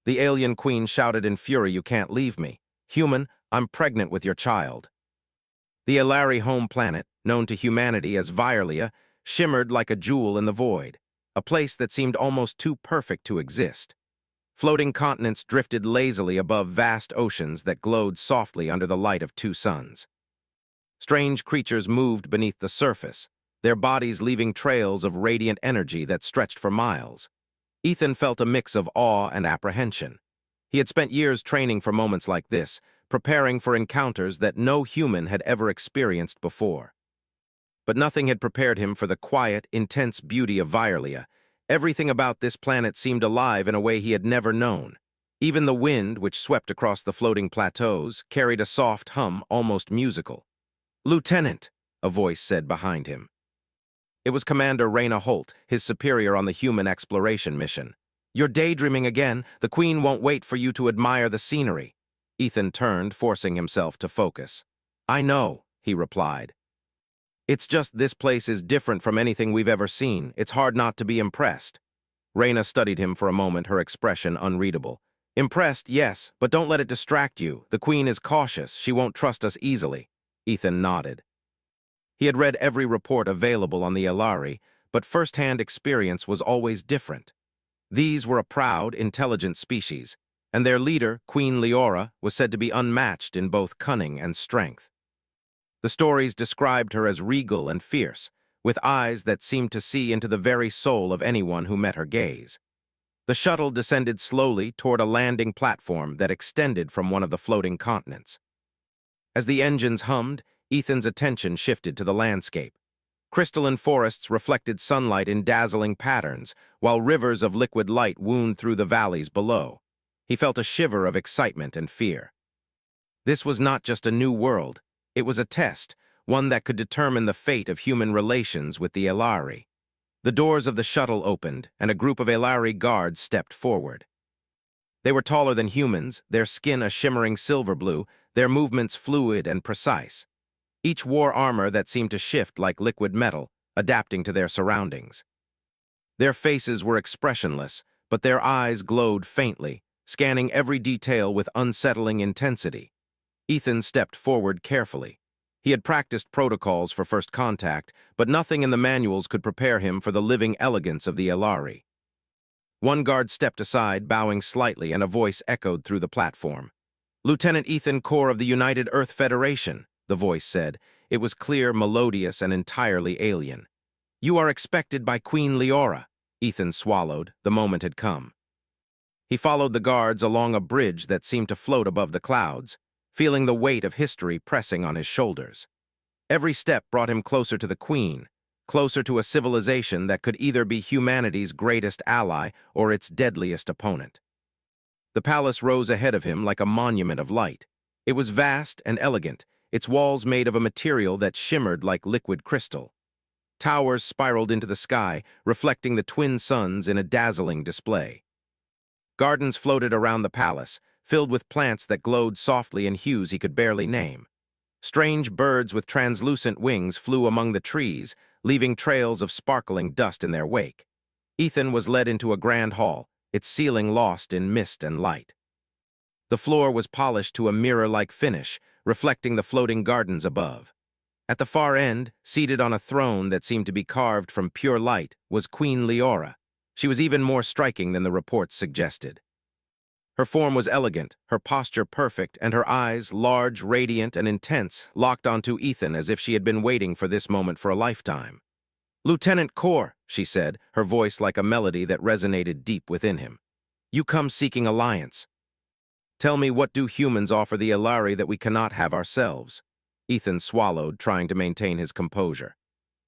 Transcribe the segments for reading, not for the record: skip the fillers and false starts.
The alien queen shouted in fury, "You can't leave me. Human, I'm pregnant with your child." The Elari home planet, known to humanity as Vierlia, shimmered like a jewel in the void, a place that seemed almost too perfect to exist. Floating continents drifted lazily above vast oceans that glowed softly under the light of two suns. Strange creatures moved beneath the surface, their bodies leaving trails of radiant energy that stretched for miles. Ethan felt a mix of awe and apprehension. He had spent years training for moments like this, preparing for encounters that no human had ever experienced before. But nothing had prepared him for the quiet, intense beauty of Vierlia. Everything about this planet seemed alive in a way he had never known. Even the wind, which swept across the floating plateaus, carried a soft hum, almost musical. "Lieutenant," a voice said behind him. It was Commander Reyna Holt, his superior on the human exploration mission. "You're daydreaming again. The Queen won't wait for you to admire the scenery." Ethan turned, forcing himself to focus. "I know," he replied. "It's just this place is different from anything we've ever seen. It's hard not to be impressed." Reyna studied him for a moment, her expression unreadable. "Impressed, yes, but don't let it distract you. The Queen is cautious. She won't trust us easily." Ethan nodded. He had read every report available on the Elari, but first-hand experience was always different. These were a proud, intelligent species, and their leader, Queen Leora, was said to be unmatched in both cunning and strength. The stories described her as regal and fierce, with eyes that seemed to see into the very soul of anyone who met her gaze. The shuttle descended slowly toward a landing platform that extended from one of the floating continents. As the engines hummed, Ethan's attention shifted to the landscape. Crystalline forests reflected sunlight in dazzling patterns, while rivers of liquid light wound through the valleys below. He felt a shiver of excitement and fear. This was not just a new world. It was a test, one that could determine the fate of human relations with the Elari. The doors of the shuttle opened, and a group of Elari guards stepped forward. They were taller than humans, their skin a shimmering silver blue, their movements fluid and precise. Each wore armor that seemed to shift like liquid metal, adapting to their surroundings. Their faces were expressionless, but their eyes glowed faintly, scanning every detail with unsettling intensity. Ethan stepped forward carefully. He had practiced protocols for first contact, but nothing in the manuals could prepare him for the living elegance of the Elari. One guard stepped aside, bowing slightly, and a voice echoed through the platform. "Lieutenant Ethan Core of the United Earth Federation," the voice said. It was clear, melodious, and entirely alien. "You are expected by Queen Leora." Ethan swallowed. The moment had come. He followed the guards along a bridge that seemed to float above the clouds, feeling the weight of history pressing on his shoulders. Every step brought him closer to the Queen, closer to a civilization that could either be humanity's greatest ally or its deadliest opponent. The palace rose ahead of him like a monument of light. It was vast and elegant, its walls made of a material that shimmered like liquid crystal. Towers spiraled into the sky, reflecting the twin suns in a dazzling display. Gardens floated around the palace, filled with plants that glowed softly in hues he could barely name. Strange birds with translucent wings flew among the trees, leaving trails of sparkling dust in their wake. Ethan was led into a grand hall, its ceiling lost in mist and light. The floor was polished to a mirror-like finish, reflecting the floating gardens above. At the far end, seated on a throne that seemed to be carved from pure light, was Queen Leora. She was even more striking than the reports suggested. Her form was elegant, her posture perfect, and her eyes, large, radiant, and intense, locked onto Ethan as if she had been waiting for this moment for a lifetime. "Lieutenant Core," she said, her voice like a melody that resonated deep within him. "You come seeking alliance. Tell me, what do humans offer the Elari that we cannot have ourselves?" Ethan swallowed, trying to maintain his composure.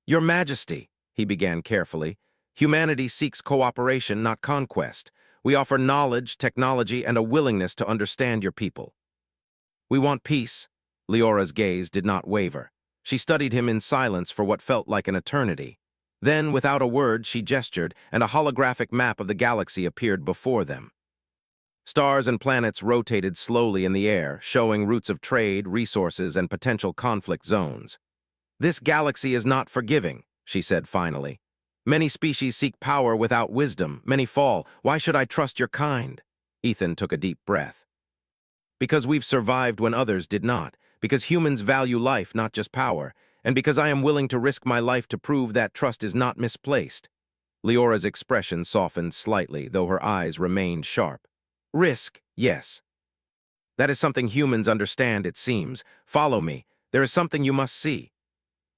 "Your Majesty," he began carefully, "humanity seeks cooperation, not conquest. We offer knowledge, technology, and a willingness to understand your people." "We want peace." Leora's gaze did not waver. She studied him in silence for what felt like an eternity. Then, without a word, she gestured, and a holographic map of the galaxy appeared before them. Stars and planets rotated slowly in the air, showing routes of trade, resources, and potential conflict zones. "This galaxy is not forgiving," she said finally. "Many species seek power without wisdom. Many fall. Why should I trust your kind?" Ethan took a deep breath. Because we've survived when others did not, because humans value life, not just power, and because I am willing to risk my life to prove that trust is not misplaced. Leora's expression softened slightly, though her eyes remained sharp. Risk, yes. That is something humans understand, it seems. Follow me. There is something you must see.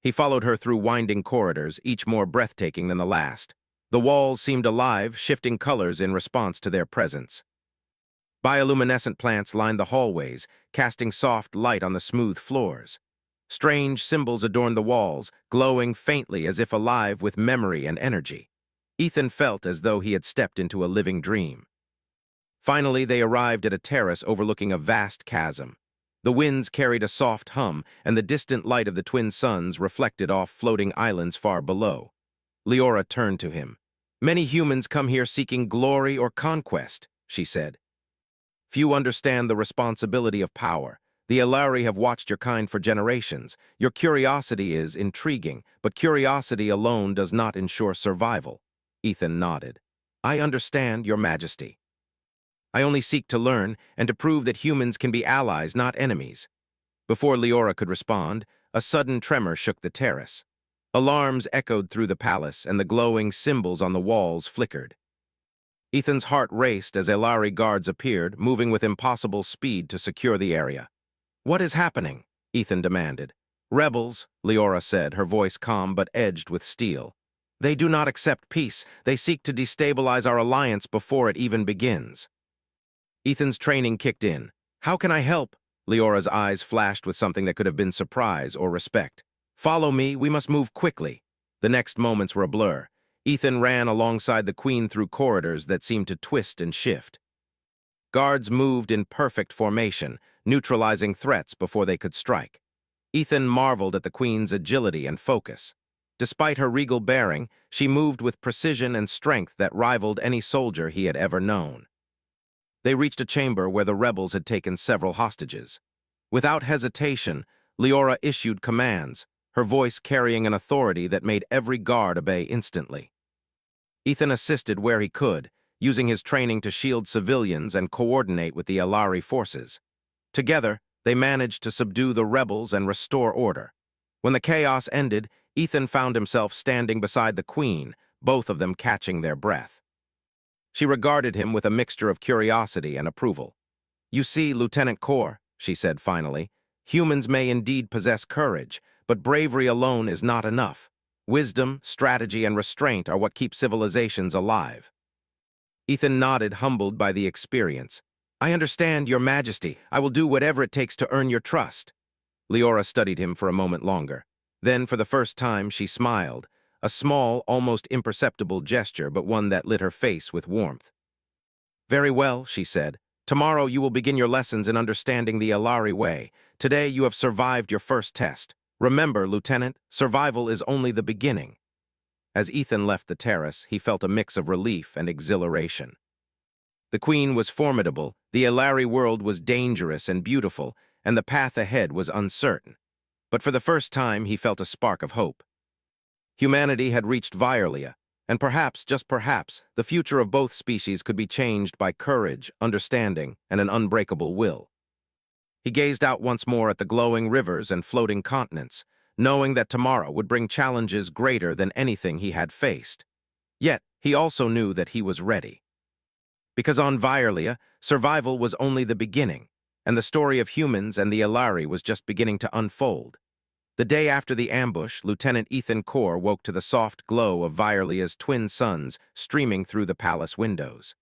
He followed her through winding corridors, each more breathtaking than the last. The walls seemed alive, shifting colors in response to their presence. Bioluminescent plants lined the hallways, casting soft light on the smooth floors. Strange symbols adorned the walls, glowing faintly as if alive with memory and energy. Ethan felt as though he had stepped into a living dream. Finally, they arrived at a terrace overlooking a vast chasm. The winds carried a soft hum, and the distant light of the twin suns reflected off floating islands far below. Leora turned to him. "Many humans come here seeking glory or conquest," she said. "Few understand the responsibility of power. The Elari have watched your kind for generations. Your curiosity is intriguing, but curiosity alone does not ensure survival." Ethan nodded. "I understand, Your Majesty. I only seek to learn and to prove that humans can be allies, not enemies." Before Leora could respond, a sudden tremor shook the terrace. Alarms echoed through the palace, and the glowing symbols on the walls flickered. Ethan's heart raced as Elari guards appeared, moving with impossible speed to secure the area. "What is happening?" Ethan demanded. "Rebels," Leora said, her voice calm but edged with steel. "They do not accept peace. They seek to destabilize our alliance before it even begins." Ethan's training kicked in. "How can I help?" Leora's eyes flashed with something that could have been surprise or respect. "Follow me, we must move quickly." The next moments were a blur. Ethan ran alongside the queen through corridors that seemed to twist and shift. Guards moved in perfect formation, neutralizing threats before they could strike. Ethan marveled at the queen's agility and focus. Despite her regal bearing, she moved with precision and strength that rivaled any soldier he had ever known. They reached a chamber where the rebels had taken several hostages. Without hesitation, Leora issued commands, her voice carrying an authority that made every guard obey instantly. Ethan assisted where he could, using his training to shield civilians and coordinate with the Elari forces. Together, they managed to subdue the rebels and restore order. When the chaos ended, Ethan found himself standing beside the queen, both of them catching their breath. She regarded him with a mixture of curiosity and approval. "You see, Lieutenant Kor," she said finally, "humans may indeed possess courage, but bravery alone is not enough. Wisdom, strategy, and restraint are what keep civilizations alive." Ethan nodded, humbled by the experience. "I understand, Your Majesty. I will do whatever it takes to earn your trust." Leora studied him for a moment longer. Then, for the first time, she smiled, a small, almost imperceptible gesture, but one that lit her face with warmth. "Very well," she said. "Tomorrow you will begin your lessons in understanding the Elari way. Today you have survived your first test. Remember, Lieutenant, survival is only the beginning." As Ethan left the terrace, he felt a mix of relief and exhilaration. The queen was formidable, the Elari world was dangerous and beautiful, and the path ahead was uncertain. But for the first time, he felt a spark of hope. Humanity had reached Violia, and perhaps, just perhaps, the future of both species could be changed by courage, understanding, and an unbreakable will. He gazed out once more at the glowing rivers and floating continents, knowing that tomorrow would bring challenges greater than anything he had faced. Yet, he also knew that he was ready. Because on Violia, survival was only the beginning, and the story of humans and the Elari was just beginning to unfold. The day after the ambush, Lieutenant Ethan Kor woke to the soft glow of Violia's twin suns streaming through the palace windows.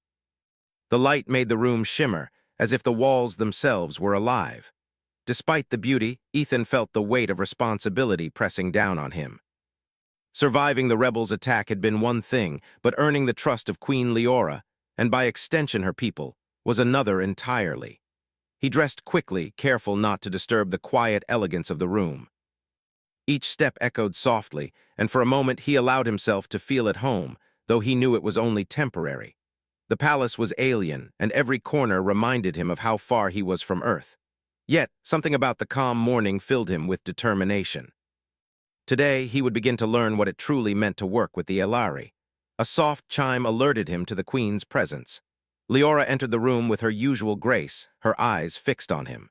The light made the room shimmer, as if the walls themselves were alive. Despite the beauty, Ethan felt the weight of responsibility pressing down on him. Surviving the rebels' attack had been one thing, but earning the trust of Queen Leora, and by extension her people, was another entirely. He dressed quickly, careful not to disturb the quiet elegance of the room. Each step echoed softly, and for a moment he allowed himself to feel at home, though he knew it was only temporary. The palace was alien, and every corner reminded him of how far he was from Earth. Yet, something about the calm morning filled him with determination. Today, he would begin to learn what it truly meant to work with the Elari. A soft chime alerted him to the Queen's presence. Leora entered the room with her usual grace, her eyes fixed on him.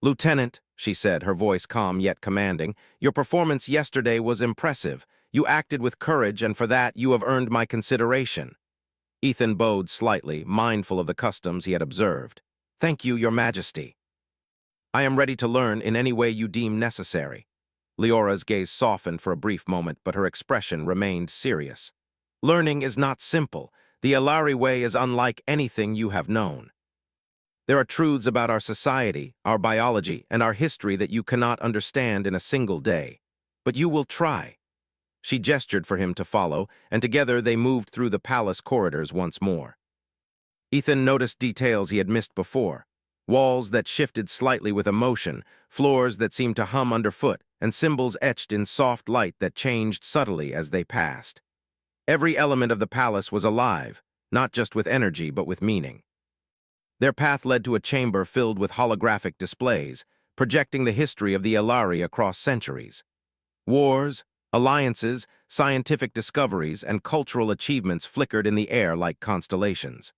"Lieutenant," she said, her voice calm yet commanding, "your performance yesterday was impressive. You acted with courage, and for that you have earned my consideration." Ethan bowed slightly, mindful of the customs he had observed. "Thank you, Your Majesty. I am ready to learn in any way you deem necessary." Leora's gaze softened for a brief moment, but her expression remained serious. "Learning is not simple. The Alari way is unlike anything you have known. There are truths about our society, our biology, and our history that you cannot understand in a single day. But you will try." She gestured for him to follow, and together they moved through the palace corridors once more. Ethan noticed details he had missed before. Walls that shifted slightly with emotion, floors that seemed to hum underfoot, and symbols etched in soft light that changed subtly as they passed. Every element of the palace was alive, not just with energy but with meaning. Their path led to a chamber filled with holographic displays, projecting the history of the Alari across centuries. Wars, alliances, scientific discoveries, and cultural achievements flickered in the air like constellations.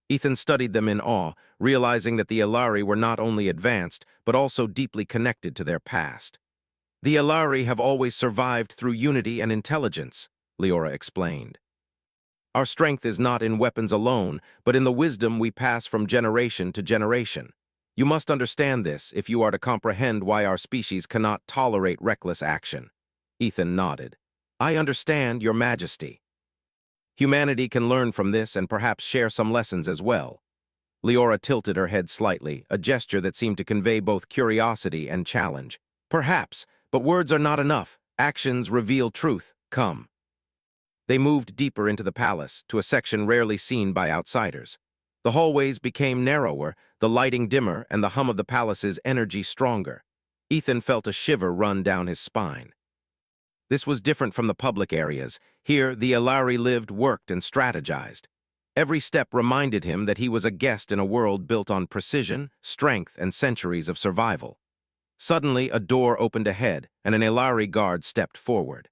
Ethan studied them in awe, realizing that the Alari were not only advanced, but also deeply connected to their past. "The Alari have always survived through unity and intelligence," Leora explained. "Our strength is not in weapons alone, but in the wisdom we pass from generation to generation. You must understand this if you are to comprehend why our species cannot tolerate reckless action." Ethan nodded. "I understand, Your Majesty. Humanity can learn from this and perhaps share some lessons as well." Leora tilted her head slightly, a gesture that seemed to convey both curiosity and challenge. "Perhaps, but words are not enough. Actions reveal truth. Come." They moved deeper into the palace, to a section rarely seen by outsiders. The hallways became narrower, the lighting dimmer, and the hum of the palace's energy stronger. Ethan felt a shiver run down his spine. This was different from the public areas. Here, the Alari lived, worked, and strategized. Every step reminded him that he was a guest in a world built on precision, strength, and centuries of survival. Suddenly, a door opened ahead, and an Alari guard stepped forward.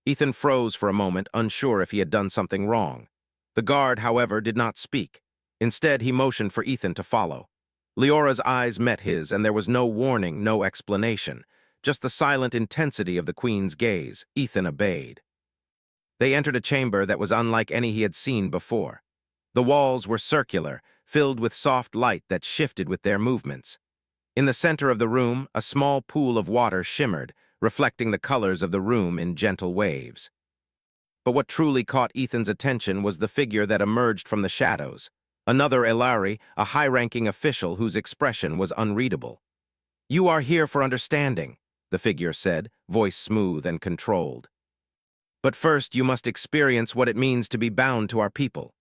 Ethan froze for a moment, unsure if he had done something wrong. The guard, however, did not speak. Instead, he motioned for Ethan to follow. Leora's eyes met his, and there was no warning, no explanation. Just the silent intensity of the Queen's gaze. Ethan obeyed. They entered a chamber that was unlike any he had seen before. The walls were circular, filled with soft light that shifted with their movements. In the center of the room, a small pool of water shimmered, reflecting the colors of the room in gentle waves. But what truly caught Ethan's attention was the figure that emerged from the shadows. Another Alari, a high-ranking official whose expression was unreadable. "You are here for understanding," the figure said, voice smooth and controlled. "But first you must experience what it means to be bound to our people."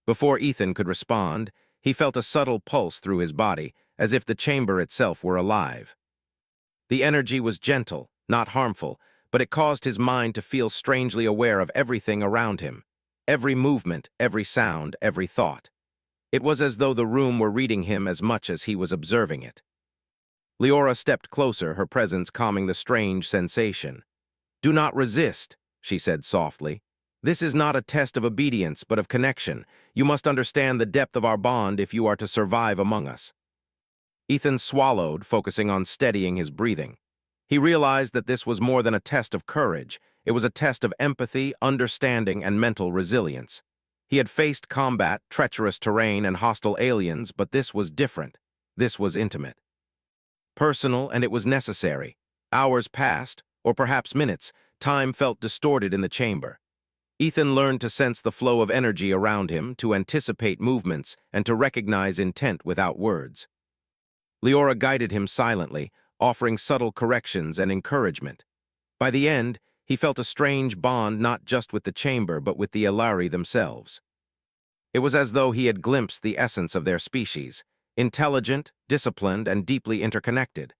Before Ethan could respond, he felt a subtle pulse through his body, as if the chamber itself were alive. The energy was gentle, not harmful, but it caused his mind to feel strangely aware of everything around him. Every movement, every sound, every thought. It was as though the room were reading him as much as he was observing it. Leora stepped closer, her presence calming the strange sensation. "Do not resist," she said softly. "This is not a test of obedience, but of connection. You must understand the depth of our bond if you are to survive among us." Ethan swallowed, focusing on steadying his breathing. He realized that this was more than a test of courage. It was a test of empathy, understanding, and mental resilience. He had faced combat, treacherous terrain, and hostile aliens, but this was different. This was intimate. Personal, and it was necessary. Hours passed, or perhaps minutes. Time felt distorted in the chamber. Ethan learned to sense the flow of energy around him, to anticipate movements, and to recognize intent without words. Leora guided him silently, offering subtle corrections and encouragement. By the end, he felt a strange bond not just with the chamber but with the Alari themselves. It was as though he had glimpsed the essence of their species, intelligent, disciplined, and deeply interconnected.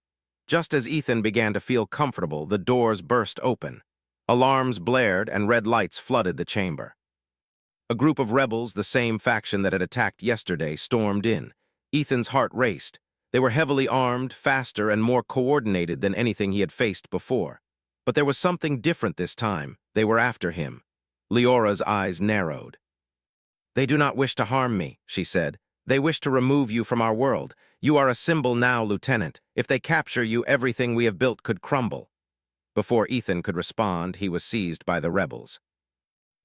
Just as Ethan began to feel comfortable, the doors burst open. Alarms blared and red lights flooded the chamber. A group of rebels, the same faction that had attacked yesterday, stormed in. Ethan's heart raced. They were heavily armed, faster, and more coordinated than anything he had faced before. But there was something different this time. They were after him. Leora's eyes narrowed. "They do not wish to harm me," she said. "They wish to remove you from our world. You are a symbol now, Lieutenant. If they capture you, everything we have built could crumble." Before Ethan could respond, he was seized by the rebels.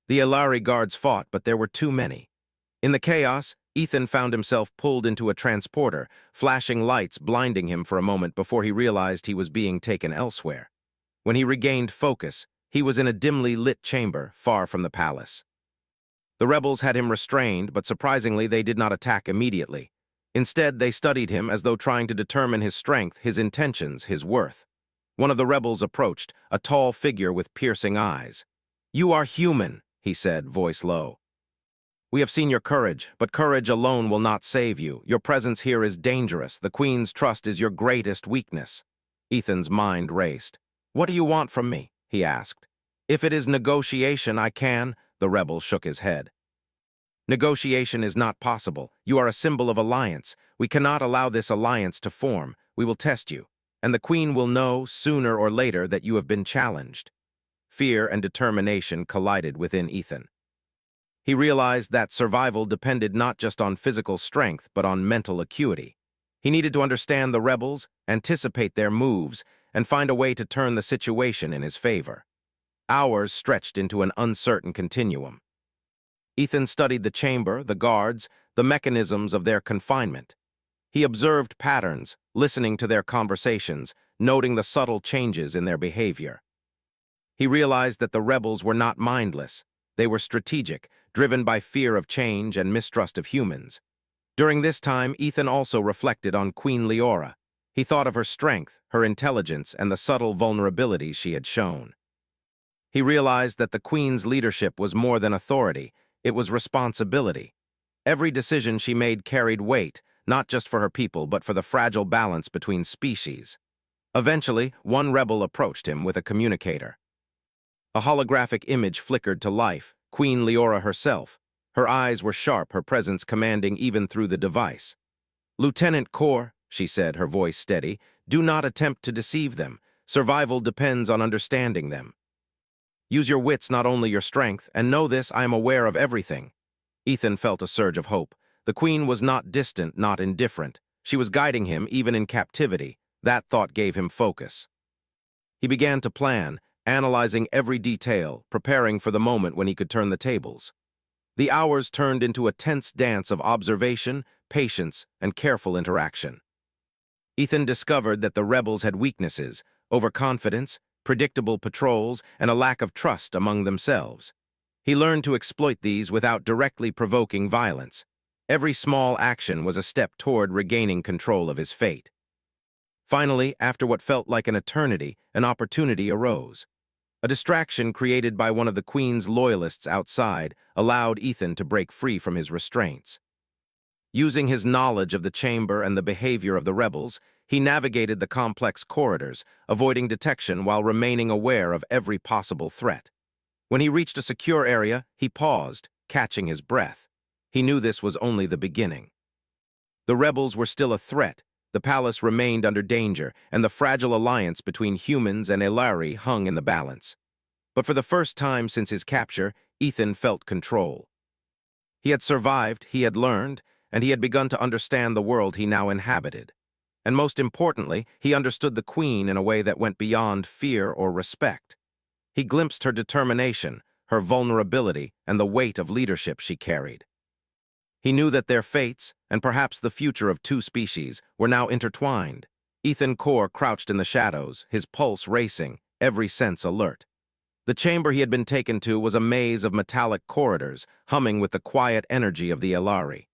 The Ilari guards fought, but there were too many. In the chaos, Ethan found himself pulled into a transporter, flashing lights blinding him for a moment before he realized he was being taken elsewhere. When he regained focus, he was in a dimly lit chamber far from the palace. The rebels had him restrained, but surprisingly they did not attack immediately. Instead, they studied him as though trying to determine his strength, his intentions, his worth. One of the rebels approached, a tall figure with piercing eyes. "You are human," he said, voice low. "We have seen your courage, but courage alone will not save you. Your presence here is dangerous. The Queen's trust is your greatest weakness." Ethan's mind raced. "What do you want from me?" he asked. "If it is negotiation, I can." The rebel shook his head. "Negotiation is not possible. You are a symbol of alliance. We cannot allow this alliance to form. We will test you, and the Queen will know, sooner or later, that you have been challenged." Fear and determination collided within Ethan. He realized that survival depended not just on physical strength, but on mental acuity. He needed to understand the rebels, anticipate their moves, and find a way to turn the situation in his favor. Hours stretched into an uncertain continuum. Ethan studied the chamber, the guards, the mechanisms of their confinement. He observed patterns, listening to their conversations, noting the subtle changes in their behavior. He realized that the rebels were not mindless. They were strategic, driven by fear of change and mistrust of humans. During this time, Ethan also reflected on Queen Leora. He thought of her strength, her intelligence, and the subtle vulnerabilities she had shown. He realized that the Queen's leadership was more than authority, it was responsibility. Every decision she made carried weight, not just for her people, but for the fragile balance between species. Eventually, one rebel approached him with a communicator. A holographic image flickered to life, Queen Leora herself. Her eyes were sharp, her presence commanding even through the device. "Lieutenant Kor," she said, her voice steady, "do not attempt to deceive them. Survival depends on understanding them. Use your wits, not only your strength, and know this, I am aware of everything." Ethan felt a surge of hope. The Queen was not distant, not indifferent. She was guiding him, even in captivity. That thought gave him focus. He began to plan, analyzing every detail, preparing for the moment when he could turn the tables. The hours turned into a tense dance of observation, patience, and careful interaction. Ethan discovered that the rebels had weaknesses: overconfidence, predictable patrols, and a lack of trust among themselves. He learned to exploit these without directly provoking violence. Every small action was a step toward regaining control of his fate. Finally, after what felt like an eternity, an opportunity arose. A distraction created by one of the Queen's loyalists outside allowed Ethan to break free from his restraints. Using his knowledge of the chamber and the behavior of the rebels, he navigated the complex corridors, avoiding detection while remaining aware of every possible threat. When he reached a secure area, he paused, catching his breath. He knew this was only the beginning. The rebels were still a threat, the palace remained under danger, and the fragile alliance between humans and Ilari hung in the balance. But for the first time since his capture, Ethan felt control. He had survived, he had learned, and he had begun to understand the world he now inhabited. And most importantly, he understood the Queen in a way that went beyond fear or respect. He glimpsed her determination, her vulnerability, and the weight of leadership she carried. He knew that their fates, and perhaps the future of two species, were now intertwined. Ethan Kor crouched in the shadows, his pulse racing, every sense alert. The chamber he had been taken to was a maze of metallic corridors, humming with the quiet energy of the Ilari.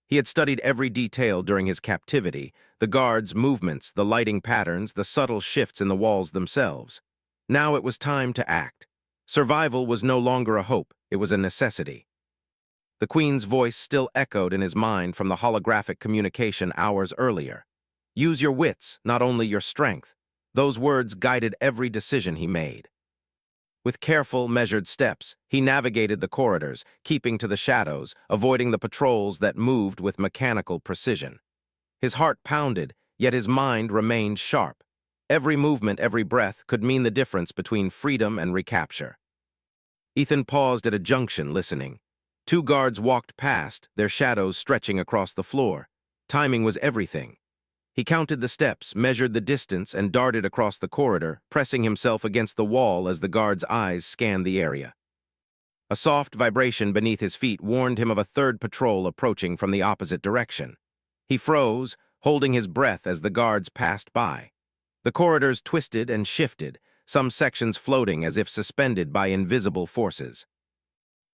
He had studied every detail during his captivity, the guards' movements, the lighting patterns, the subtle shifts in the walls themselves. Now it was time to act. Survival was no longer a hope, it was a necessity. The Queen's voice still echoed in his mind from the holographic communication hours earlier. "Use your wits, not only your strength." Those words guided every decision he made. With careful, measured steps, he navigated the corridors, keeping to the shadows, avoiding the patrols that moved with mechanical precision. His heart pounded, yet his mind remained sharp. Every movement, every breath could mean the difference between freedom and recapture. Ethan paused at a junction, listening. Two guards walked past, their shadows stretching across the floor. Timing was everything. He counted the steps, measured the distance, and darted across the corridor, pressing himself against the wall as the guard's eyes scanned the area. A soft vibration beneath his feet warned him of a third patrol approaching from the opposite direction. He froze, holding his breath as the guards passed by. The corridors twisted and shifted, some sections floating as if suspended by invisible forces.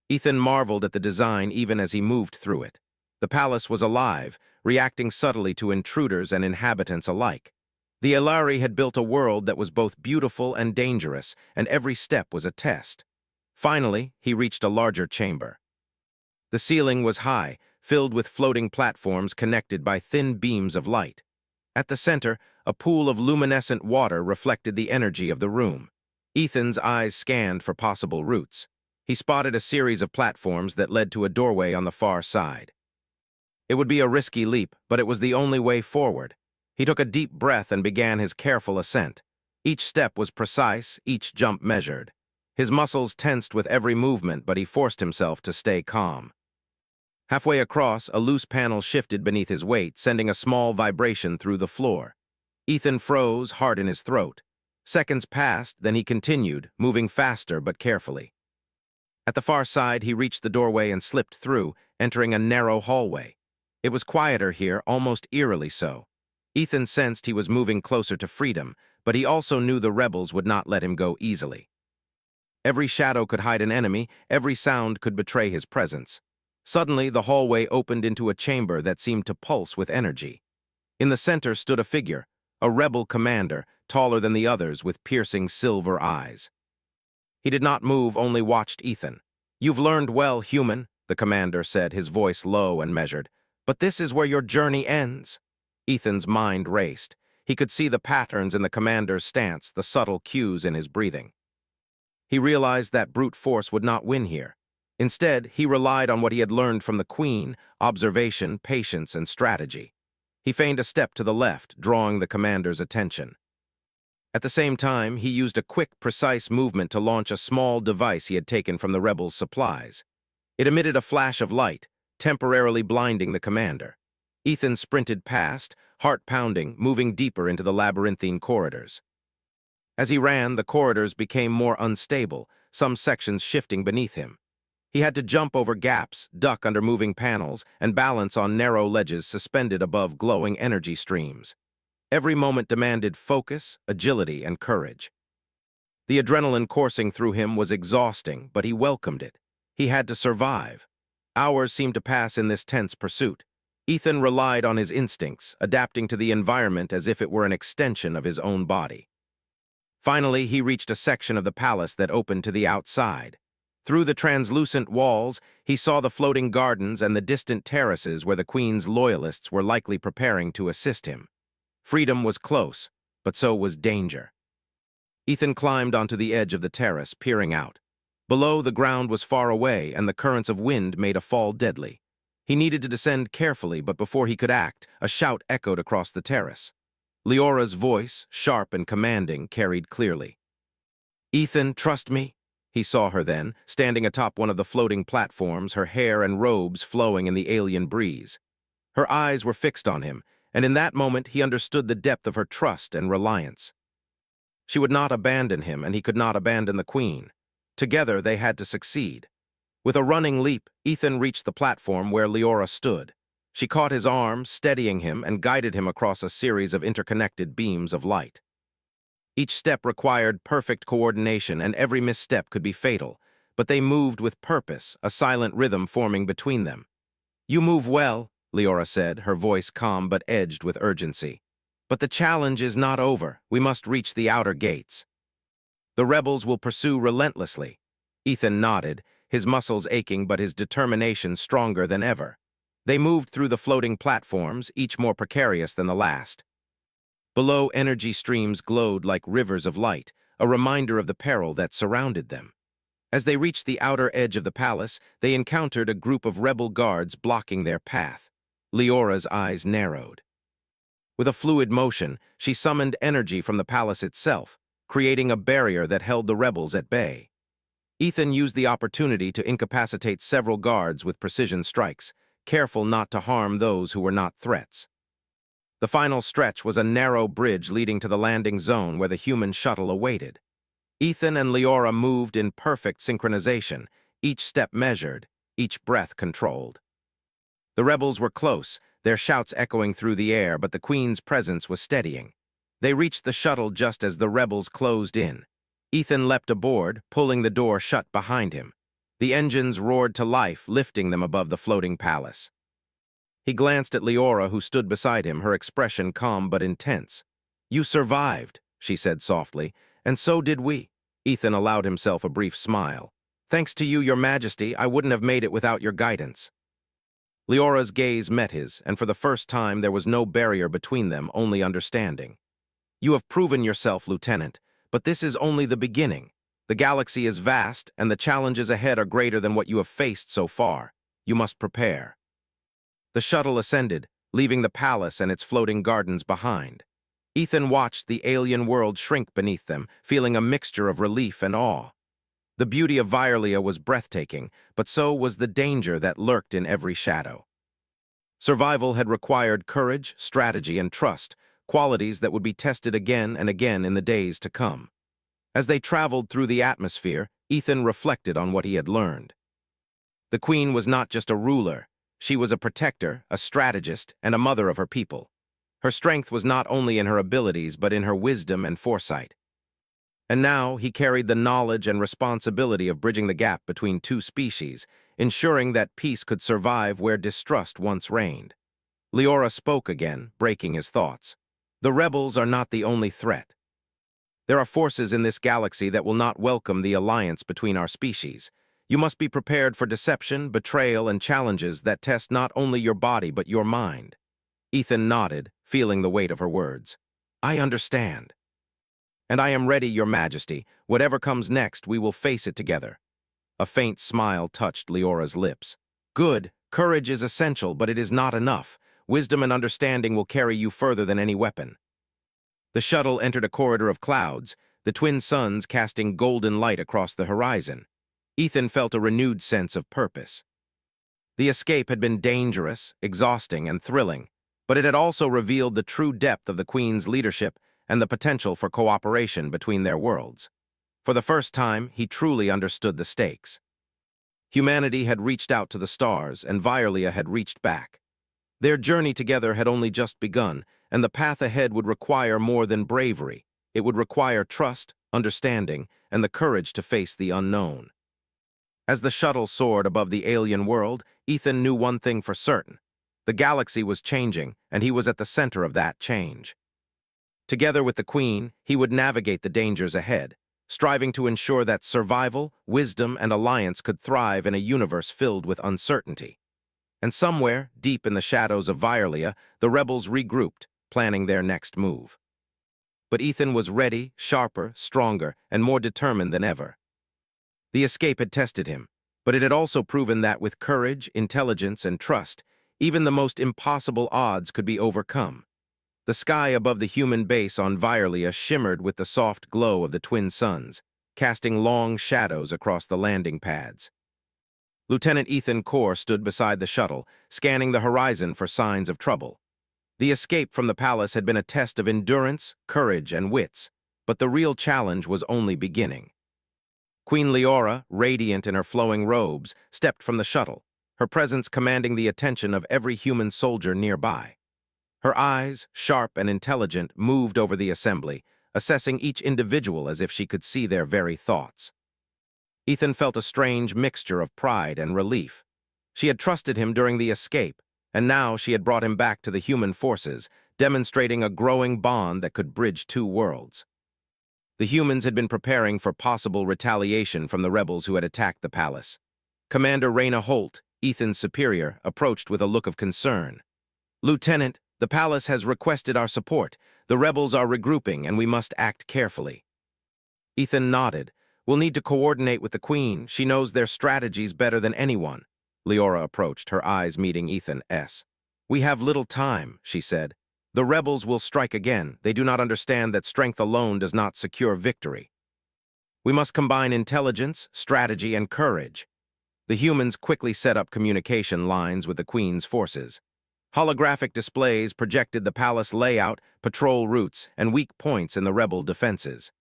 Ethan marveled at the design even as he moved through it. The palace was alive, reacting subtly to intruders and inhabitants alike. The Elari had built a world that was both beautiful and dangerous, and every step was a test. Finally, he reached a larger chamber. The ceiling was high, filled with floating platforms connected by thin beams of light. At the center, a pool of luminescent water reflected the energy of the room. Ethan's eyes scanned for possible routes. He spotted a series of platforms that led to a doorway on the far side. It would be a risky leap, but it was the only way forward. He took a deep breath and began his careful ascent. Each step was precise, each jump measured. His muscles tensed with every movement, but he forced himself to stay calm. Halfway across, a loose panel shifted beneath his weight, sending a small vibration through the floor. Ethan froze, heart in his throat. Seconds passed, then he continued, moving faster but carefully. At the far side, he reached the doorway and slipped through, entering a narrow hallway. It was quieter here, almost eerily so. Ethan sensed he was moving closer to freedom, but he also knew the rebels would not let him go easily. Every shadow could hide an enemy, every sound could betray his presence. Suddenly, the hallway opened into a chamber that seemed to pulse with energy. In the center stood a figure, a rebel commander, taller than the others, with piercing silver eyes. He did not move, only watched Ethan. "You've learned well, human," the commander said, his voice low and measured. "But this is where your journey ends." Ethan's mind raced. He could see the patterns in the commander's stance, the subtle cues in his breathing. He realized that brute force would not win here. Instead, he relied on what he had learned from the Queen: observation, patience, and strategy. He feigned a step to the left, drawing the commander's attention. At the same time, he used a quick, precise movement to launch a small device he had taken from the rebels' supplies. It emitted a flash of light, temporarily blinding the commander. Ethan sprinted past, heart pounding, moving deeper into the labyrinthine corridors. As he ran, the corridors became more unstable, some sections shifting beneath him. He had to jump over gaps, duck under moving panels, and balance on narrow ledges suspended above glowing energy streams. Every moment demanded focus, agility, and courage. The adrenaline coursing through him was exhausting, but he welcomed it. He had to survive. Hours seemed to pass in this tense pursuit. Ethan relied on his instincts, adapting to the environment as if it were an extension of his own body. Finally, he reached a section of the palace that opened to the outside. Through the translucent walls, he saw the floating gardens and the distant terraces where the Queen's loyalists were likely preparing to assist him. Freedom was close, but so was danger. Ethan climbed onto the edge of the terrace, peering out. Below, the ground was far away, and the currents of wind made a fall deadly. He needed to descend carefully, but before he could act, a shout echoed across the terrace. Leora's voice, sharp and commanding, carried clearly. "Ethan, trust me." He saw her then, standing atop one of the floating platforms, her hair and robes flowing in the alien breeze. Her eyes were fixed on him, and in that moment he understood the depth of her trust and reliance. She would not abandon him, and he could not abandon the Queen. Together they had to succeed. With a running leap, Ethan reached the platform where Leora stood. She caught his arm, steadying him, and guided him across a series of interconnected beams of light. Each step required perfect coordination, and every misstep could be fatal, but they moved with purpose, a silent rhythm forming between them. "You move well," Leora said, her voice calm but edged with urgency. "But the challenge is not over. We must reach the outer gates. The rebels will pursue relentlessly." Ethan nodded, his muscles aching but his determination stronger than ever. They moved through the floating platforms, each more precarious than the last. Below, energy streams glowed like rivers of light, a reminder of the peril that surrounded them. As they reached the outer edge of the palace, they encountered a group of rebel guards blocking their path. Leora's eyes narrowed. With a fluid motion, she summoned energy from the palace itself, creating a barrier that held the rebels at bay. Ethan used the opportunity to incapacitate several guards with precision strikes, careful not to harm those who were not threats. The final stretch was a narrow bridge leading to the landing zone where the human shuttle awaited. Ethan and Leora moved in perfect synchronization, each step measured, each breath controlled. The rebels were close, their shouts echoing through the air, but the Queen's presence was steadying. They reached the shuttle just as the rebels closed in. Ethan leapt aboard, pulling the door shut behind him. The engines roared to life, lifting them above the floating palace. He glanced at Leora, who stood beside him, her expression calm but intense. "You survived," she said softly, "and so did we." Ethan allowed himself a brief smile. "Thanks to you, Your Majesty, I wouldn't have made it without your guidance." Leora's gaze met his, and for the first time there was no barrier between them, only understanding. "You have proven yourself, Lieutenant, but this is only the beginning. The galaxy is vast, and the challenges ahead are greater than what you have faced so far. You must prepare." The shuttle ascended, leaving the palace and its floating gardens behind. Ethan watched the alien world shrink beneath them, feeling a mixture of relief and awe. The beauty of Violia was breathtaking, but so was the danger that lurked in every shadow. Survival had required courage, strategy, and trust, qualities that would be tested again and again in the days to come. As they traveled through the atmosphere, Ethan reflected on what he had learned. The Queen was not just a ruler. She was a protector, a strategist, and a mother of her people. Her strength was not only in her abilities, but in her wisdom and foresight. And now he carried the knowledge and responsibility of bridging the gap between two species, ensuring that peace could survive where distrust once reigned. Leora spoke again, breaking his thoughts. "The rebels are not the only threat. There are forces in this galaxy that will not welcome the alliance between our species. You must be prepared for deception, betrayal, and challenges that test not only your body but your mind." Ethan nodded, feeling the weight of her words. "I understand. And I am ready, Your Majesty. Whatever comes next, we will face it together." A faint smile touched Leora's lips. "Good. Courage is essential, but it is not enough. Wisdom and understanding will carry you further than any weapon." The shuttle entered a corridor of clouds, the twin suns casting golden light across the horizon. Ethan felt a renewed sense of purpose. The escape had been dangerous, exhausting, and thrilling, but it had also revealed the true depth of the Queen's leadership and the potential for cooperation between their worlds. For the first time, he truly understood the stakes. Humanity had reached out to the stars, and Violia had reached back. Their journey together had only just begun, and the path ahead would require more than bravery. It would require trust, understanding, and the courage to face the unknown. As the shuttle soared above the alien world, Ethan knew one thing for certain. The galaxy was changing, and he was at the center of that change. Together with the Queen, he would navigate the dangers ahead, striving to ensure that survival, wisdom, and alliance could thrive in a universe filled with uncertainty. And somewhere, deep in the shadows of Violia, the rebels regrouped, planning their next move. But Ethan was ready, sharper, stronger, and more determined than ever. The escape had tested him, but it had also proven that with courage, intelligence, and trust, even the most impossible odds could be overcome. The sky above the human base on Violia shimmered with the soft glow of the twin suns, casting long shadows across the landing pads. Lieutenant Ethan Core stood beside the shuttle, scanning the horizon for signs of trouble. The escape from the palace had been a test of endurance, courage, and wits, but the real challenge was only beginning. Queen Leora, radiant in her flowing robes, stepped from the shuttle, her presence commanding the attention of every human soldier nearby. Her eyes, sharp and intelligent, moved over the assembly, assessing each individual as if she could see their very thoughts. Ethan felt a strange mixture of pride and relief. She had trusted him during the escape, and now she had brought him back to the human forces, demonstrating a growing bond that could bridge two worlds. The humans had been preparing for possible retaliation from the rebels who had attacked the palace. Commander Raina Holt, Ethan's superior, approached with a look of concern. "Lieutenant, the palace has requested our support. The rebels are regrouping, and we must act carefully." Ethan nodded. "We'll need to coordinate with the Queen. She knows their strategies better than anyone." Leora approached, her eyes meeting Ethan's. "We have little time," she said. "The rebels will strike again. They do not understand that strength alone does not secure victory." We must combine intelligence, strategy, and courage. The humans quickly set up communication lines with the Queen's forces. Holographic displays projected the palace layout, patrol routes, and weak points in the rebel defenses.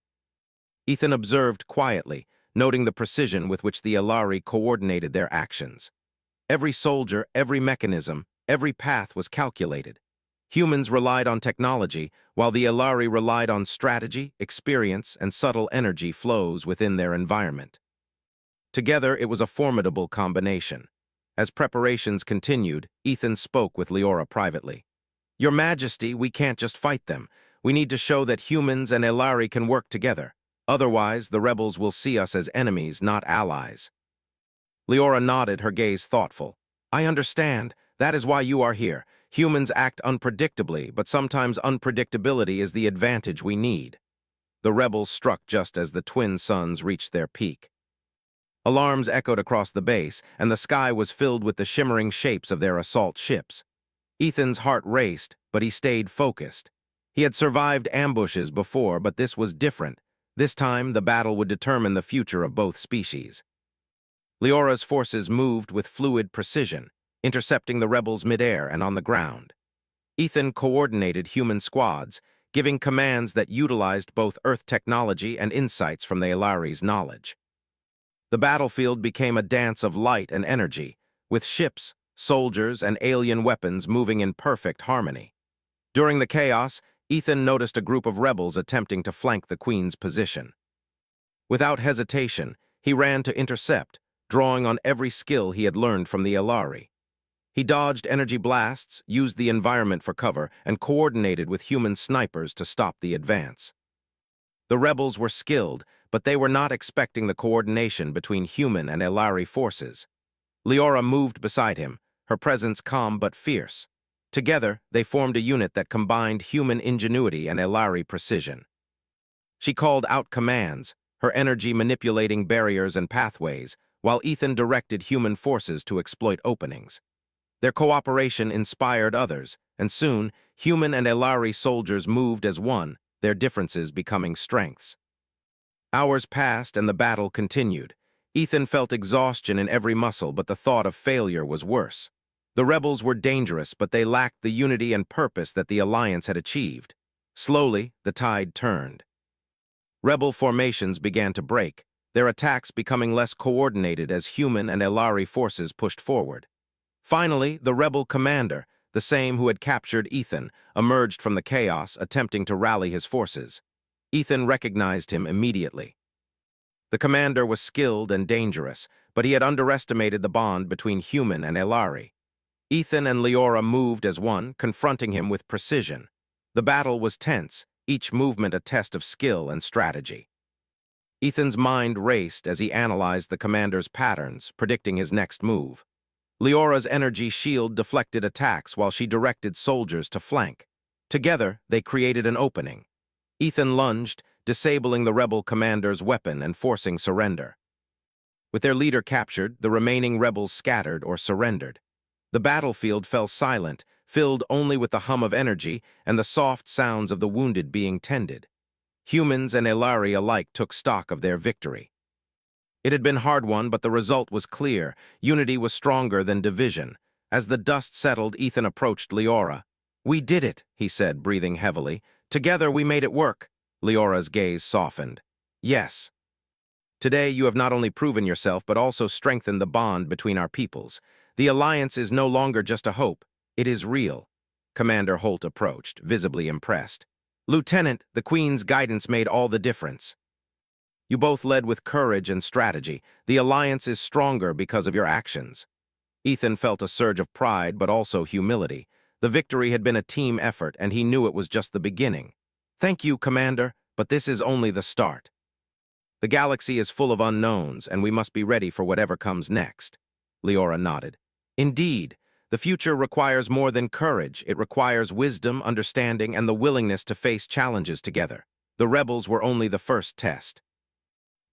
Ethan observed quietly, noting the precision with which the Elari coordinated their actions. Every soldier, every mechanism, every path was calculated. Humans relied on technology, while the Elari relied on strategy, experience, and subtle energy flows within their environment. Together, it was a formidable combination. As preparations continued, Ethan spoke with Leora privately. "Your Majesty, we can't just fight them. We need to show that humans and Elari can work together. Otherwise, the rebels will see us as enemies, not allies." Leora nodded, her gaze thoughtful. "I understand. That is why you are here. Humans act unpredictably, but sometimes unpredictability is the advantage we need." The rebels struck just as the twin suns reached their peak. Alarms echoed across the base, and the sky was filled with the shimmering shapes of their assault ships. Ethan's heart raced, but he stayed focused. He had survived ambushes before, but this was different. This time, the battle would determine the future of both species. Leora's forces moved with fluid precision, intercepting the rebels midair and on the ground. Ethan coordinated human squads, giving commands that utilized both Earth technology and insights from the Elari's knowledge. The battlefield became a dance of light and energy, with ships, soldiers, and alien weapons moving in perfect harmony. During the chaos, Ethan noticed a group of rebels attempting to flank the Queen's position. Without hesitation, he ran to intercept, drawing on every skill he had learned from the Elari. He dodged energy blasts, used the environment for cover, and coordinated with human snipers to stop the advance. The rebels were skilled, but they were not expecting the coordination between human and Elari forces. Leora moved beside him, her presence calm but fierce. Together, they formed a unit that combined human ingenuity and Elari precision. She called out commands, her energy manipulating barriers and pathways, while Ethan directed human forces to exploit openings. Their cooperation inspired others, and soon, human and Elari soldiers moved as one, their differences becoming strengths. Hours passed and the battle continued. Ethan felt exhaustion in every muscle, but the thought of failure was worse. The rebels were dangerous, but they lacked the unity and purpose that the Alliance had achieved. Slowly, the tide turned. Rebel formations began to break, their attacks becoming less coordinated as human and Elari forces pushed forward. Finally, the rebel commander, the same who had captured Ethan, emerged from the chaos, attempting to rally his forces. Ethan recognized him immediately. The commander was skilled and dangerous, but he had underestimated the bond between human and Elari. Ethan and Leora moved as one, confronting him with precision. The battle was tense, each movement a test of skill and strategy. Ethan's mind raced as he analyzed the commander's patterns, predicting his next move. Leora's energy shield deflected attacks while she directed soldiers to flank. Together, they created an opening. Ethan lunged, disabling the rebel commander's weapon and forcing surrender. With their leader captured, the remaining rebels scattered or surrendered. The battlefield fell silent, filled only with the hum of energy and the soft sounds of the wounded being tended. Humans and Elari alike took stock of their victory. It had been hard-won, but the result was clear. Unity was stronger than division. As the dust settled, Ethan approached Leora. "We did it," he said, breathing heavily. "Together we made it work." Leora's gaze softened. "Yes. Today you have not only proven yourself, but also strengthened the bond between our peoples. The alliance is no longer just a hope. It is real." Commander Holt approached, visibly impressed. "Lieutenant, the Queen's guidance made all the difference. You both led with courage and strategy. The alliance is stronger because of your actions." Ethan felt a surge of pride, but also humility. The victory had been a team effort, and he knew it was just the beginning. "Thank you, Commander, but this is only the start. The galaxy is full of unknowns, and we must be ready for whatever comes next." Leora nodded. "Indeed, the future requires more than courage. It requires wisdom, understanding, and the willingness to face challenges together. The rebels were only the first test."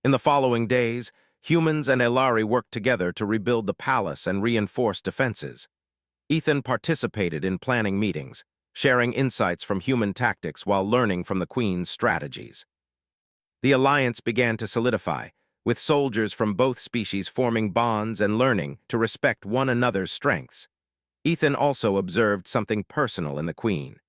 In the following days, humans and Elari worked together to rebuild the palace and reinforce defenses. Ethan participated in planning meetings, sharing insights from human tactics while learning from the Queen's strategies. The alliance began to solidify, with soldiers from both species forming bonds and learning to respect one another's strengths. Ethan also observed something personal in the Queen.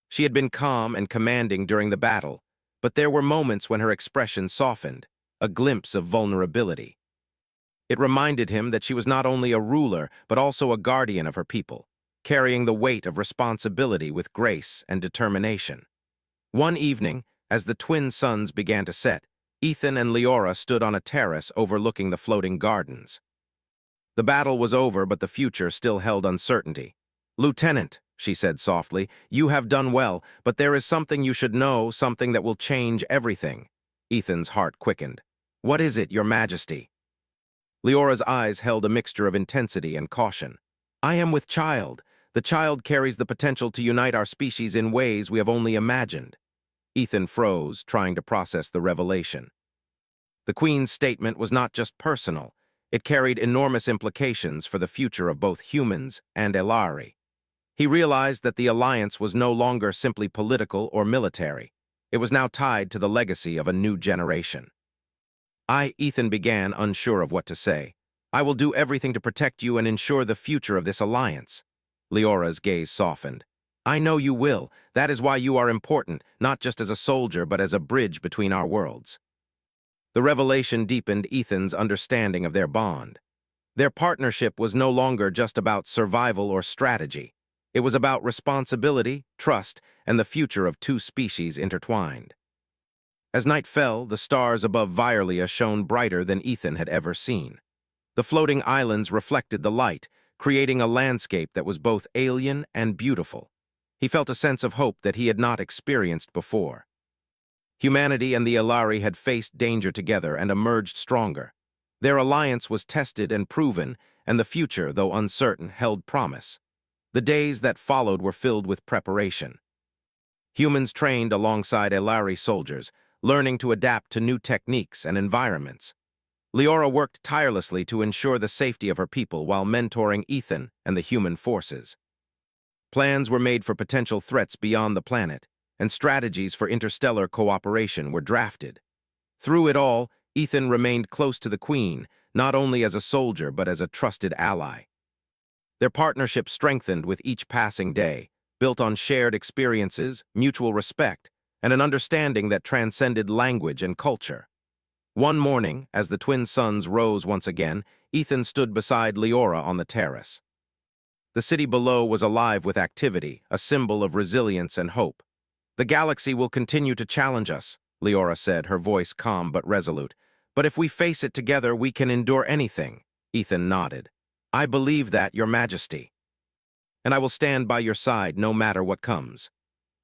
She had been calm and commanding during the battle, but there were moments when her expression softened, a glimpse of vulnerability. It reminded him that she was not only a ruler, but also a guardian of her people, carrying the weight of responsibility with grace and determination. One evening, as the twin suns began to set, Ethan and Leora stood on a terrace overlooking the floating gardens. The battle was over, but the future still held uncertainty. "Lieutenant," she said softly, "you have done well, but there is something you should know, something that will change everything." Ethan's heart quickened. "What is it, Your Majesty?" Leora's eyes held a mixture of intensity and caution. "I am with child. The child carries the potential to unite our species in ways we have only imagined." Ethan froze, trying to process the revelation. The Queen's statement was not just personal. It carried enormous implications for the future of both humans and Elari. He realized that the alliance was no longer simply political or military. It was now tied to the legacy of a new generation. Ethan began, unsure of what to say. "I will do everything to protect you and ensure the future of this alliance." Leora's gaze softened. "I know you will. That is why you are important, not just as a soldier, but as a bridge between our worlds." The revelation deepened Ethan's understanding of their bond. Their partnership was no longer just about survival or strategy. It was about responsibility, trust, and the future of two species intertwined. As night fell, the stars above Violia shone brighter than Ethan had ever seen. The floating islands reflected the light, creating a landscape that was both alien and beautiful. He felt a sense of hope that he had not experienced before. Humanity and the Elari had faced danger together and emerged stronger. Their alliance was tested and proven, and the future, though uncertain, held promise. The days that followed were filled with preparation. Humans trained alongside Elari soldiers, learning to adapt to new techniques and environments. Leora worked tirelessly to ensure the safety of her people while mentoring Ethan and the human forces. Plans were made for potential threats beyond the planet, and strategies for interstellar cooperation were drafted. Through it all, Ethan remained close to the Queen, not only as a soldier but as a trusted ally. Their partnership strengthened with each passing day, built on shared experiences, mutual respect, and an understanding that transcended language and culture. One morning, as the twin suns rose once again, Ethan stood beside Leora on the terrace. The city below was alive with activity, a symbol of resilience and hope. "The galaxy will continue to challenge us," Leora said, her voice calm but resolute. "But if we face it together, we can endure anything." Ethan nodded. "I believe that, Your Majesty. And I will stand by your side no matter what comes."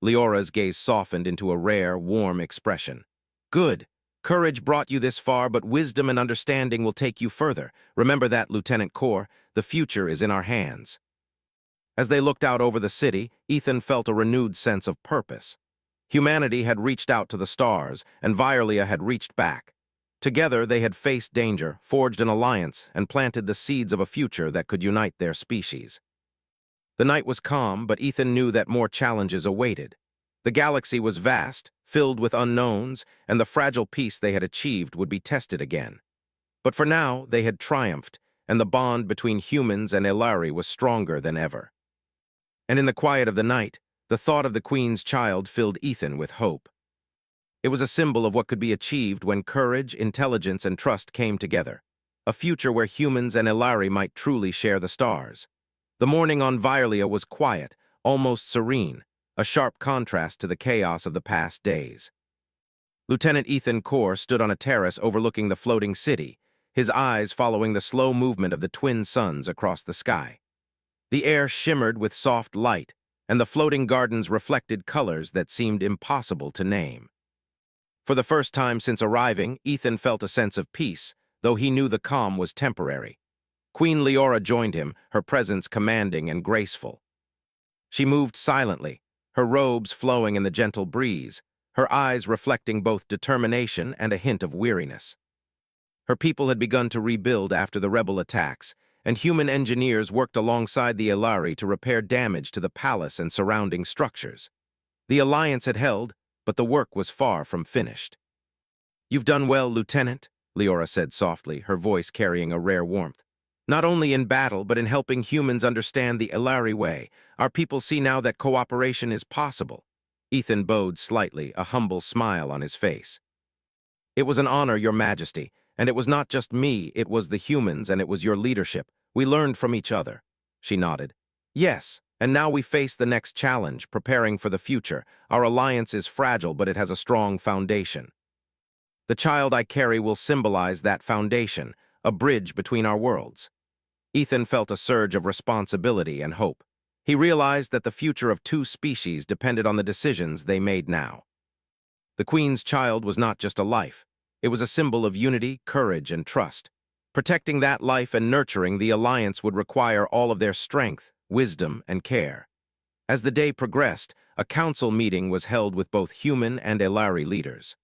Leora's gaze softened into a rare, warm expression. "Good. Courage brought you this far, but wisdom and understanding will take you further. Remember that, Lieutenant Core. The future is in our hands." As they looked out over the city, Ethan felt a renewed sense of purpose. Humanity had reached out to the stars, and Violia had reached back. Together, they had faced danger, forged an alliance, and planted the seeds of a future that could unite their species. The night was calm, but Ethan knew that more challenges awaited. The galaxy was vast, filled with unknowns, and the fragile peace they had achieved would be tested again. But for now, they had triumphed, and the bond between humans and Elari was stronger than ever. And in the quiet of the night, the thought of the Queen's child filled Ethan with hope. It was a symbol of what could be achieved when courage, intelligence, and trust came together, a future where humans and Elari might truly share the stars. The morning on Violia was quiet, almost serene, a sharp contrast to the chaos of the past days. Lieutenant Ethan Core stood on a terrace overlooking the floating city, his eyes following the slow movement of the twin suns across the sky. The air shimmered with soft light, and the floating gardens reflected colors that seemed impossible to name. For the first time since arriving, Ethan felt a sense of peace, though he knew the calm was temporary. Queen Leora joined him, her presence commanding and graceful. She moved silently, her robes flowing in the gentle breeze, her eyes reflecting both determination and a hint of weariness. Her people had begun to rebuild after the rebel attacks, and human engineers worked alongside the Elari to repair damage to the palace and surrounding structures. The alliance had held, but the work was far from finished. "You've done well, Lieutenant," Leora said softly, her voice carrying a rare warmth. "Not only in battle, but in helping humans understand the Elari way. Our people see now that cooperation is possible." Ethan bowed slightly, a humble smile on his face. "It was an honor, Your Majesty, and it was not just me, it was the humans, and it was your leadership. We learned from each other." She nodded. "Yes, and now we face the next challenge, preparing for the future. Our alliance is fragile, but it has a strong foundation. The child I carry will symbolize that foundation, a bridge between our worlds." Ethan felt a surge of responsibility and hope. He realized that the future of two species depended on the decisions they made now. The Queen's child was not just a life. It was a symbol of unity, courage, and trust. Protecting that life and nurturing the alliance would require all of their strength, wisdom, and care. As the day progressed, a council meeting was held with both human and Elari leaders.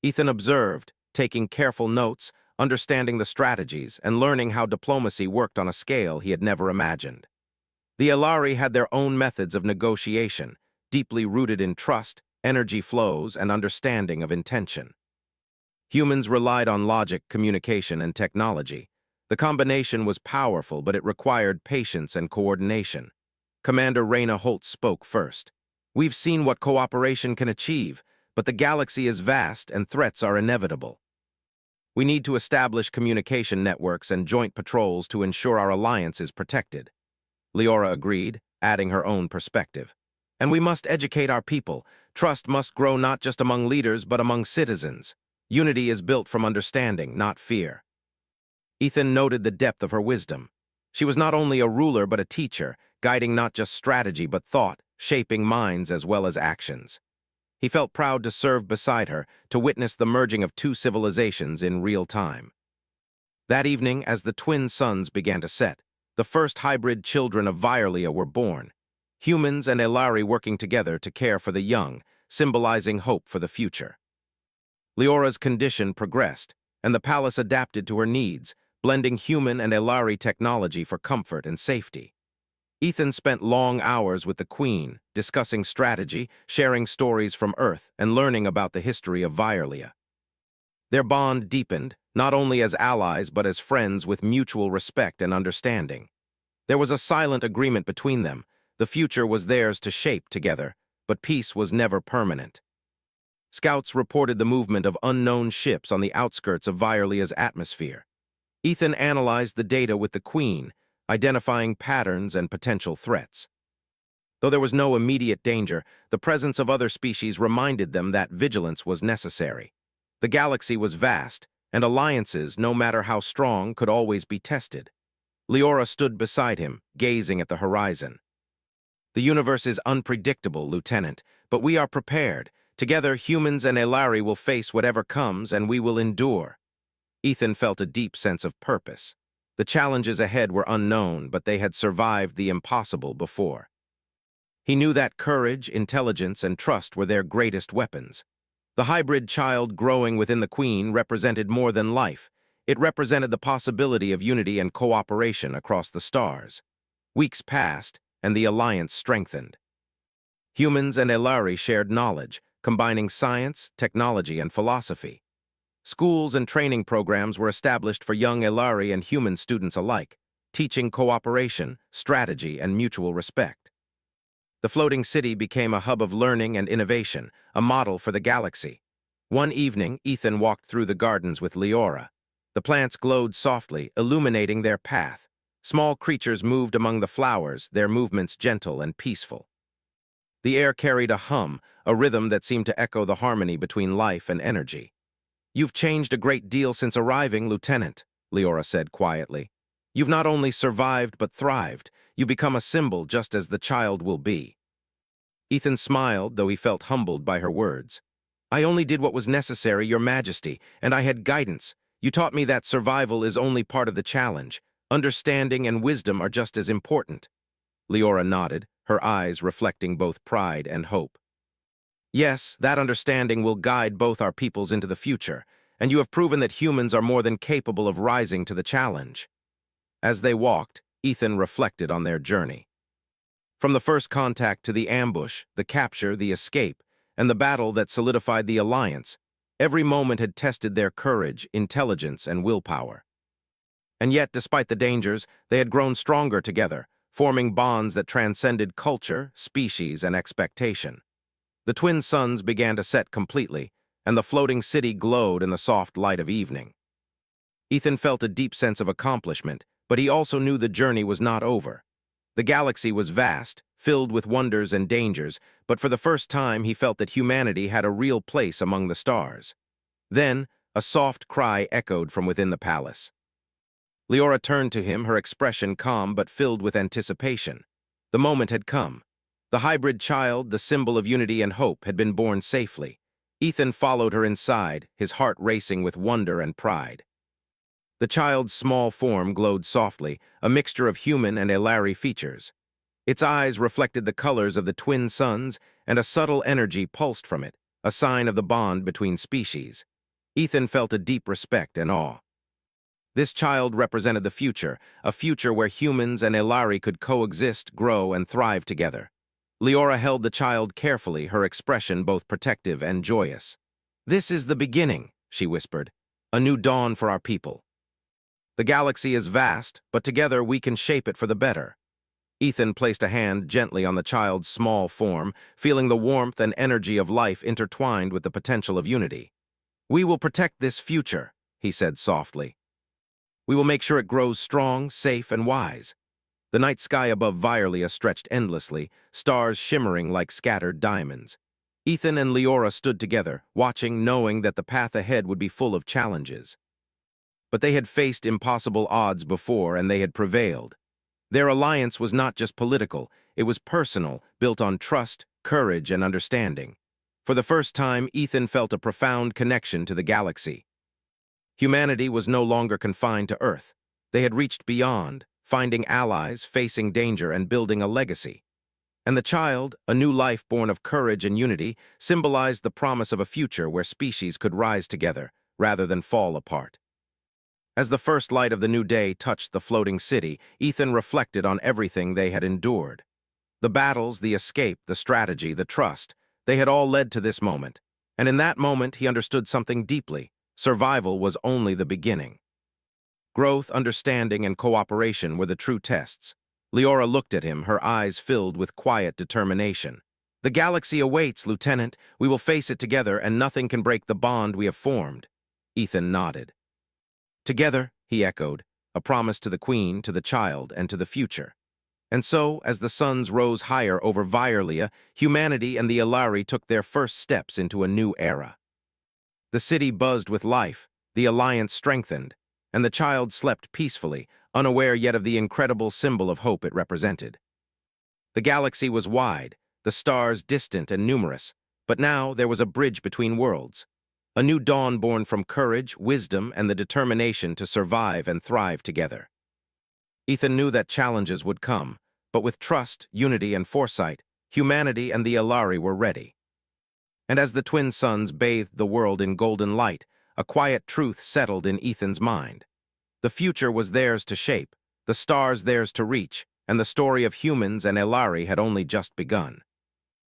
Ethan observed, taking careful notes, understanding the strategies, and learning how diplomacy worked on a scale he had never imagined. The Elari had their own methods of negotiation, deeply rooted in trust, energy flows, and understanding of intention. Humans relied on logic, communication, and technology. The combination was powerful, but it required patience and coordination. Commander Reyna Holt spoke first. "We've seen what cooperation can achieve, but the galaxy is vast and threats are inevitable. We need to establish communication networks and joint patrols to ensure our alliance is protected." Leora agreed, adding her own perspective. "And we must educate our people. Trust must grow not just among leaders, but among citizens. Unity is built from understanding, not fear." Ethan noted the depth of her wisdom. She was not only a ruler, but a teacher, guiding not just strategy, but thought, shaping minds as well as actions. He felt proud to serve beside her, to witness the merging of two civilizations in real time. That evening, as the twin suns began to set, the first hybrid children of Violia were born. Humans and Elari working together to care for the young, symbolizing hope for the future. Leora's condition progressed, and the palace adapted to her needs, blending human and Elari technology for comfort and safety. Ethan spent long hours with the Queen, discussing strategy, sharing stories from Earth, and learning about the history of Violia. Their bond deepened, not only as allies but as friends with mutual respect and understanding. There was a silent agreement between them. The future was theirs to shape together, but peace was never permanent. Scouts reported the movement of unknown ships on the outskirts of Violia's atmosphere. Ethan analyzed the data with the Queen, identifying patterns and potential threats. Though there was no immediate danger, the presence of other species reminded them that vigilance was necessary. The galaxy was vast, and alliances, no matter how strong, could always be tested. Leora stood beside him, gazing at the horizon. "The universe is unpredictable, Lieutenant, but we are prepared. Together, humans and Elari will face whatever comes, and we will endure." Ethan felt a deep sense of purpose. The challenges ahead were unknown, but they had survived the impossible before. He knew that courage, intelligence, and trust were their greatest weapons. The hybrid child growing within the Queen represented more than life. It represented the possibility of unity and cooperation across the stars. Weeks passed, and the alliance strengthened. Humans and Elari shared knowledge, combining science, technology, and philosophy. Schools and training programs were established for young Elari and human students alike, teaching cooperation, strategy, and mutual respect. The floating city became a hub of learning and innovation, a model for the galaxy. One evening, Ethan walked through the gardens with Leora. The plants glowed softly, illuminating their path. Small creatures moved among the flowers, their movements gentle and peaceful. The air carried a hum, a rhythm that seemed to echo the harmony between life and energy. "You've changed a great deal since arriving, Lieutenant," Leora said quietly. "You've not only survived but thrived. You've become a symbol just as the child will be." Ethan smiled, though he felt humbled by her words. "I only did what was necessary, Your Majesty, and I had guidance. You taught me that survival is only part of the challenge. Understanding and wisdom are just as important." Leora nodded, her eyes reflecting both pride and hope. "Yes, that understanding will guide both our peoples into the future, and you have proven that humans are more than capable of rising to the challenge." As they walked, Ethan reflected on their journey. From the first contact to the ambush, the capture, the escape, and the battle that solidified the alliance, Every moment had tested their courage, intelligence, and willpower. And yet, despite the dangers, they had grown stronger together, forming bonds that transcended culture, species, and expectation. The twin suns began to set completely, and the floating city glowed in the soft light of evening. Ethan felt a deep sense of accomplishment, but he also knew the journey was not over. The galaxy was vast, filled with wonders and dangers, but for the first time he felt that humanity had a real place among the stars. Then, a soft cry echoed from within the palace. Leora turned to him, her expression calm but filled with anticipation. The moment had come. The hybrid child, the symbol of unity and hope, had been born safely. Ethan followed her inside, his heart racing with wonder and pride. The child's small form glowed softly, a mixture of human and Elari features. Its eyes reflected the colors of the twin suns, and a subtle energy pulsed from it, a sign of the bond between species. Ethan felt a deep respect and awe. This child represented the future, a future where humans and Elari could coexist, grow, and thrive together. Leora held the child carefully, her expression both protective and joyous. "This is the beginning," she whispered, "a new dawn for our people. The galaxy is vast, but together we can shape it for the better." Ethan placed a hand gently on the child's small form, feeling the warmth and energy of life intertwined with the potential of unity. "We will protect this future," he said softly. "We will make sure it grows strong, safe, and wise." The night sky above Violia stretched endlessly, stars shimmering like scattered diamonds. Ethan and Leora stood together, watching, knowing that the path ahead would be full of challenges. But they had faced impossible odds before, and they had prevailed. Their alliance was not just political, it was personal, built on trust, courage, and understanding. For the first time, Ethan felt a profound connection to the galaxy. Humanity was no longer confined to Earth. They had reached beyond, finding allies, facing danger, and building a legacy. And the child, a new life born of courage and unity, symbolized the promise of a future where species could rise together, rather than fall apart. As the first light of the new day touched the floating city, Ethan reflected on everything they had endured. The battles, the escape, the strategy, the trust, they had all led to this moment. And in that moment, he understood something deeply. Survival was only the beginning. Growth, understanding, and cooperation were the true tests. Leora looked at him, her eyes filled with quiet determination. "The galaxy awaits, Lieutenant. We will face it together, and nothing can break the bond we have formed." Ethan nodded. "Together," he echoed, a promise to the Queen, to the child, and to the future. And so, as the suns rose higher over Violia, humanity and the Elari took their first steps into a new era. The city buzzed with life, the alliance strengthened, and the child slept peacefully, unaware yet of the incredible symbol of hope it represented. The galaxy was wide, the stars distant and numerous, but now there was a bridge between worlds. A new dawn born from courage, wisdom, and the determination to survive and thrive together. Ethan knew that challenges would come, but with trust, unity, and foresight, humanity and the Elari were ready. And as the twin suns bathed the world in golden light, a quiet truth settled in Ethan's mind. The future was theirs to shape, the stars theirs to reach, and the story of humans and Elari had only just begun.